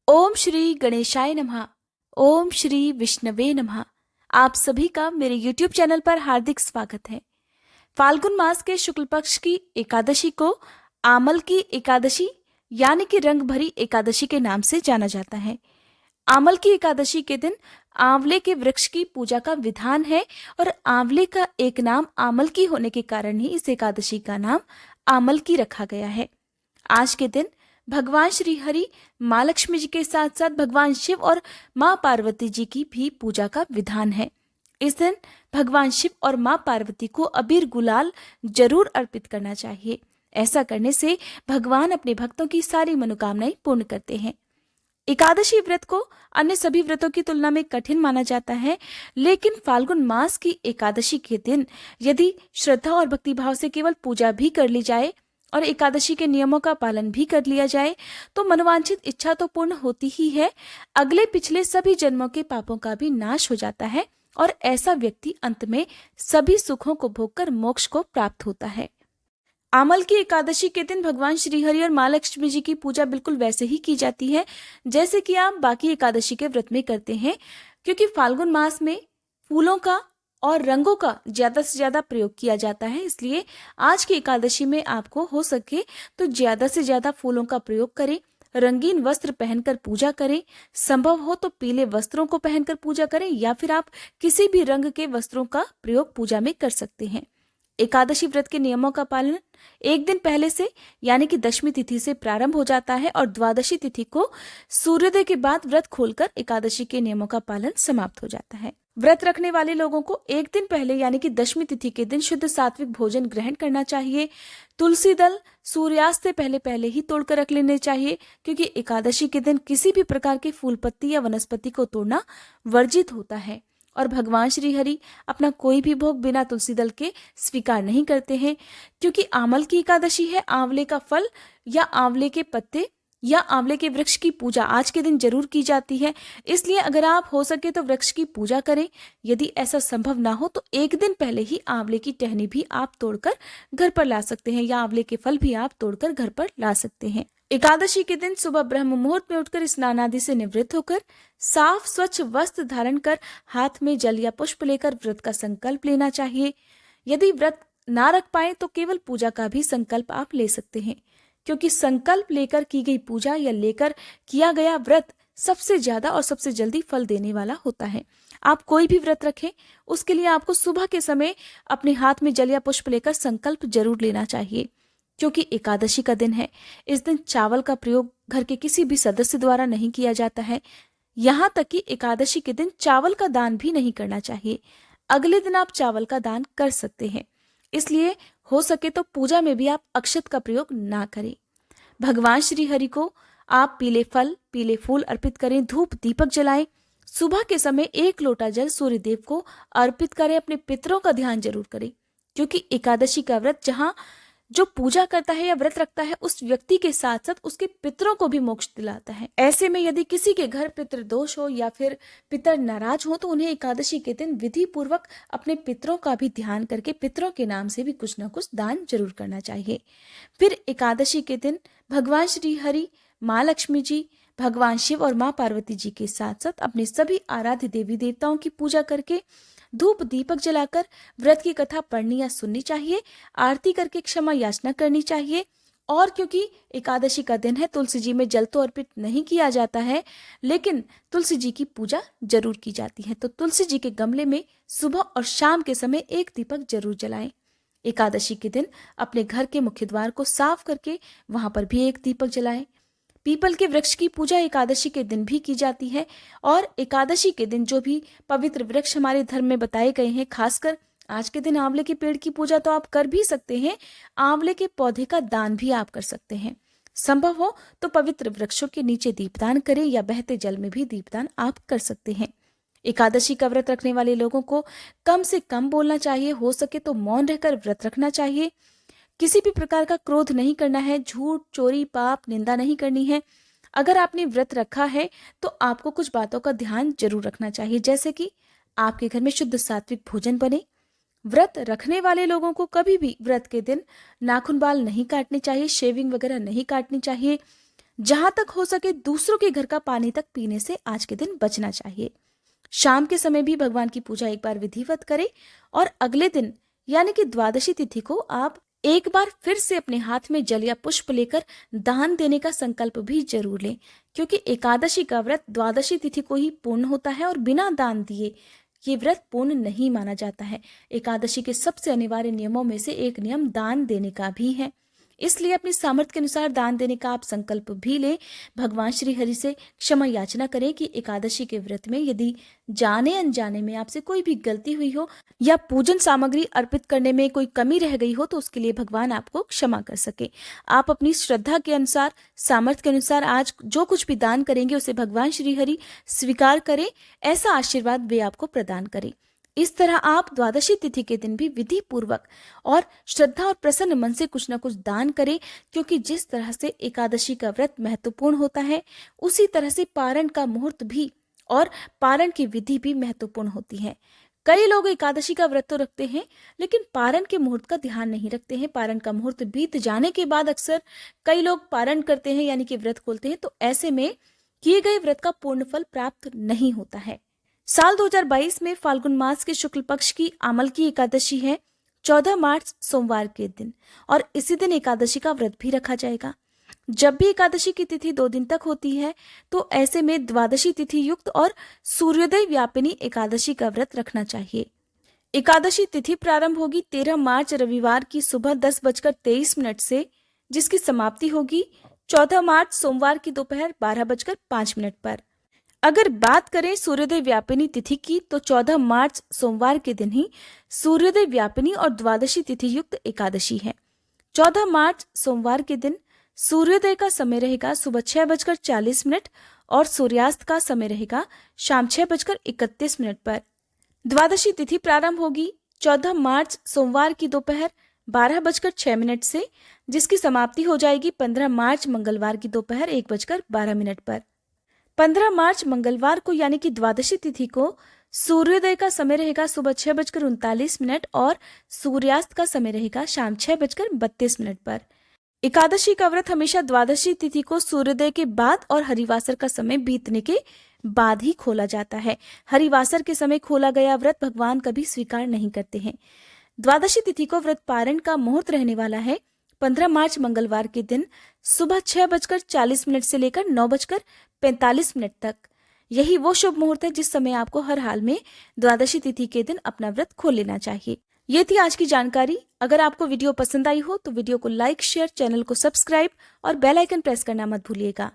ओम श्री गणेशाय नमः। ओम श्री विष्णवे नमः। आप सभी का मेरे YouTube चैनल पर हार्दिक स्वागत है। फाल्गुन मास के शुक्ल पक्ष की एकादशी को आमल की एकादशी यानी कि रंग भरी एकादशी के नाम से जाना जाता है। आमल की एकादशी के दिन आंवले के वृक्ष की पूजा का विधान है और आंवले का एक नाम आमल की होने के कारण ही इस एकादशी का नाम आमल की रखा गया है। आज के दिन भगवान श्री हरि माँ लक्ष्मी जी के साथ साथ भगवान शिव और माँ पार्वती जी की भी पूजा का विधान है। इस दिन भगवान शिव और माँ पार्वती को अबीर गुलाल जरूर अर्पित करना चाहिए। ऐसा करने से भगवान अपने भक्तों की सारी मनोकामनाएं पूर्ण करते हैं। एकादशी व्रत को अन्य सभी व्रतों की तुलना में कठिन माना जाता है, लेकिन फाल्गुन मास की एकादशी के दिन यदि श्रद्धा और भक्तिभाव से केवल पूजा भी कर ली जाए और एकादशी के नियमों का पालन भी कर लिया जाए तो मनोवांछित इच्छा तो पूर्ण होती ही है, अगले पिछले सभी जन्मों के पापों का भी नाश हो जाता है और ऐसा व्यक्ति अंत में सभी सुखों को भोगकर मोक्ष को प्राप्त होता है। आमल की एकादशी के दिन भगवान श्री हरि और माँ लक्ष्मी जी की पूजा बिल्कुल वैसे ही की जाती है जैसे कि आप बाकी एकादशी के व्रत में करते हैं, क्योंकि फाल्गुन मास में फूलों का और रंगों का ज्यादा से ज्यादा प्रयोग किया जाता है। इसलिए आज की एकादशी में आपको हो सके तो ज्यादा से ज्यादा फूलों का प्रयोग करें, रंगीन वस्त्र पहनकर पूजा करें, संभव हो तो पीले वस्त्रों को पहनकर पूजा करें या फिर आप किसी भी रंग के वस्त्रों का प्रयोग पूजा में कर सकते हैं। एकादशी व्रत के नियमों का पालन एक दिन पहले से यानी कि दशमी तिथि से प्रारंभ हो जाता है और द्वादशी तिथि को सूर्योदय के बाद व्रत खोलकर एकादशी के नियमों का पालन समाप्त हो जाता है। व्रत रखने वाले लोगों को एक दिन पहले यानी कि दशमी तिथि के दिन शुद्ध सात्विक भोजन ग्रहण करना चाहिए। तुलसी दल सूर्यास्त से पहले पहले ही तोड़कर रख लेने चाहिए, क्योंकि एकादशी के दिन किसी भी प्रकार की फूल पत्ती या वनस्पति को तोड़ना वर्जित होता है और भगवान श्री हरि अपना कोई भी भोग बिना तुलसी दल के स्वीकार नहीं करते हैं, क्योंकि आमल की एकादशी है। आंवले का फल या आंवले के पत्ते या आंवले के वृक्ष की पूजा आज के दिन जरूर की जाती है। इसलिए अगर आप हो सके तो वृक्ष की पूजा करें। यदि ऐसा संभव ना हो तो एक दिन पहले ही आंवले की टहनी भी आप तोड़कर घर पर ला सकते हैं या आंवले के फल भी आप तोड़कर घर पर ला सकते हैं। एकादशी के दिन सुबह ब्रह्म मुहूर्त में उठकर स्नान आदि से निवृत्त होकर साफ स्वच्छ वस्त्र धारण कर हाथ में जल या पुष्प लेकर व्रत का संकल्प लेना चाहिए। यदि व्रत ना रख पाए तो केवल पूजा का भी संकल्प आप ले सकते हैं, क्योंकि संकल्प लेकर की गई पूजा या लेकर किया गया व्रत सबसे ज्यादा और सबसे जल्दी फल देने वाला होता है। आप कोई भी व्रत रखें उसके लिए आपको सुबह के समय अपने हाथ में जल या पुष्प लेकर संकल्प जरूर लेना चाहिए, क्योंकि एकादशी का दिन है। इस दिन चावल का प्रयोग घर के किसी भी सदस्य द्वारा नहीं किया जाता है। यहाँ तक कि एकादशी के दिन चावल का दान भी नहीं करना चाहिए। अगले दिन आप चावल का दान कर सकते हैं, इसलिए हो सके तो पूजा में भी आप अक्षत का प्रयोग ना करें। भगवान श्री हरि को आप पीले फल पीले फूल अर्पित करें, धूप दीपक जलाएं। सुबह के समय 1 लोटा जल सूर्य देव को अर्पित करें। अपने पितरों का ध्यान जरूर करें, क्योंकि एकादशी का व्रत जहाँ जो पूजा करता है या व्रत रखता है उस व्यक्ति के साथ साथ उसके पितरों को भी मोक्ष दिलाता है। ऐसे में यदि किसी के घर पितृ दोष हो या फिर पितर नाराज हो तो उन्हें एकादशी के दिन विधि पूर्वक अपने पितरों का भी ध्यान करके पितरों के नाम से भी कुछ न कुछ दान जरूर करना चाहिए। फिर एकादशी के दिन भगवान श्री हरि माँ लक्ष्मी जी, भगवान शिव और माँ पार्वती जी के साथ साथ अपने सभी आराध्य देवी देवताओं की पूजा करके धूप दीपक जलाकर व्रत की कथा पढ़नी या सुननी चाहिए। आरती करके क्षमा याचना करनी चाहिए। और क्योंकि एकादशी का दिन है, तुलसी जी में जल तो अर्पित नहीं किया जाता है, लेकिन तुलसी जी की पूजा जरूर की जाती है। तो तुलसी जी के गमले में सुबह और शाम के समय 1 दीपक जरूर जलाएं। एकादशी के दिन अपने घर के मुख्य द्वार को साफ करके वहां पर भी 1 दीपक जलाएं। पीपल के वृक्ष की पूजा एकादशी के दिन भी की जाती है और एकादशी के दिन जो भी पवित्र वृक्ष हमारे धर्म में बताए गए हैं, खासकर आज के दिन आंवले के पेड़ की पूजा तो आप कर भी सकते हैं। आंवले के पौधे का दान भी आप कर सकते हैं। संभव हो तो पवित्र वृक्षों के नीचे दीपदान करें या बहते जल में भी दीपदान आप कर सकते हैं। एकादशी का व्रत रखने वाले लोगों को कम से कम बोलना चाहिए, हो सके तो मौन रहकर व्रत रखना चाहिए। किसी भी प्रकार का क्रोध नहीं करना है, झूठ चोरी पाप निंदा नहीं करनी है। अगर आपने व्रत रखा है तो आपको कुछ बातों का ध्यान जरूर रखना चाहिए, जैसे कि आपके घर में शुद्ध सात्विक भोजन बने। व्रत रखने वाले लोगों को कभी भी व्रत के दिन नाखून बाल नहीं काटने चाहिए, शेविंग वगैरह नहीं काटनी चाहिए। जहां तक हो सके दूसरों के घर का पानी तक पीने से आज के दिन बचना चाहिए। शाम के समय भी भगवान की पूजा एक बार विधिवत करें और अगले दिन यानी कि द्वादशी तिथि को आप एक बार फिर से अपने हाथ में जल या पुष्प लेकर दान देने का संकल्प भी जरूर लें, क्योंकि एकादशी का व्रत द्वादशी तिथि को ही पूर्ण होता है और बिना दान दिए ये व्रत पूर्ण नहीं माना जाता है। एकादशी के सबसे अनिवार्य नियमों में से एक नियम दान देने का भी है, इसलिए अपनी सामर्थ्य के अनुसार दान देने का आप संकल्प भी लें। भगवान श्री हरि से क्षमा याचना करें कि एकादशी के व्रत में यदि जाने अनजाने में आपसे कोई भी गलती हुई हो या पूजन सामग्री अर्पित करने में कोई कमी रह गई हो तो उसके लिए भगवान आपको क्षमा कर सके। आप अपनी श्रद्धा के अनुसार, सामर्थ्य के अनुसार आज जो कुछ भी दान करेंगे उसे भगवान श्री हरि स्वीकार करें, ऐसा आशीर्वाद वे आपको प्रदान करें। इस तरह आप द्वादशी तिथि के दिन भी विधि पूर्वक और श्रद्धा और प्रसन्न मन से कुछ न कुछ दान करें, क्योंकि जिस तरह से एकादशी का व्रत महत्वपूर्ण होता है उसी तरह से पारण का मुहूर्त भी और पारण की विधि भी महत्वपूर्ण होती है। कई लोग एकादशी का व्रत तो रखते हैं लेकिन पारण के मुहूर्त का ध्यान नहीं रखते हैं। पारण का मुहूर्त बीत जाने के बाद अक्सर कई लोग पारण करते हैं यानी कि व्रत खोलते हैं, तो ऐसे में किए गए व्रत का पूर्ण फल प्राप्त नहीं होता है। साल 2022 में फाल्गुन मास के शुक्ल पक्ष की आमल की एकादशी है 14 मार्च सोमवार के दिन, और इसी दिन एकादशी का व्रत भी रखा जाएगा। जब भी एकादशी की तिथि 2 दिन तक होती है तो ऐसे में द्वादशी तिथि युक्त और सूर्योदय व्यापिनी एकादशी का व्रत रखना चाहिए। एकादशी तिथि प्रारंभ होगी 13 मार्च रविवार की सुबह 10:23 से, जिसकी समाप्ति होगी 14 मार्च सोमवार की दोपहर 12:05 पर। अगर बात करें सूर्योदय व्यापिनी तिथि की तो 14 मार्च सोमवार के दिन ही सूर्योदय व्यापिनी और द्वादशी तिथि युक्त एकादशी है। 14 मार्च सोमवार के दिन सूर्योदय का समय रहेगा सुबह 6:40 और सूर्यास्त का समय रहेगा शाम 6:31 पर। द्वादशी तिथि प्रारंभ होगी 14 मार्च सोमवार की दोपहर 12:06 से, जिसकी समाप्ति हो जाएगी 15 मार्च मंगलवार की दोपहर 1:12 पर। 15 मार्च मंगलवार को यानी कि द्वादशी तिथि को सूर्योदय का समय रहेगा सुबह 6:39 और सूर्यास्त का समय रहेगा शाम 6:32 पर। एकादशी का व्रत हमेशा द्वादशी तिथि को सूर्योदय के बाद और हरिवासर का समय बीतने के बाद ही खोला जाता है। हरिवासर के समय खोला गया व्रत भगवान कभी स्वीकार नहीं करते हैं। द्वादशी तिथि को व्रत पारण का मुहूर्त रहने वाला है 15 मार्च मंगलवार के दिन सुबह 6:40 से लेकर 9:45 तक। यही वो शुभ मुहूर्त है जिस समय आपको हर हाल में द्वादशी तिथि के दिन अपना व्रत खोल लेना चाहिए। ये थी आज की जानकारी। अगर आपको वीडियो पसंद आई हो तो वीडियो को लाइक, शेयर, चैनल को सब्सक्राइब और बेल आइकन प्रेस करना मत भूलिएगा।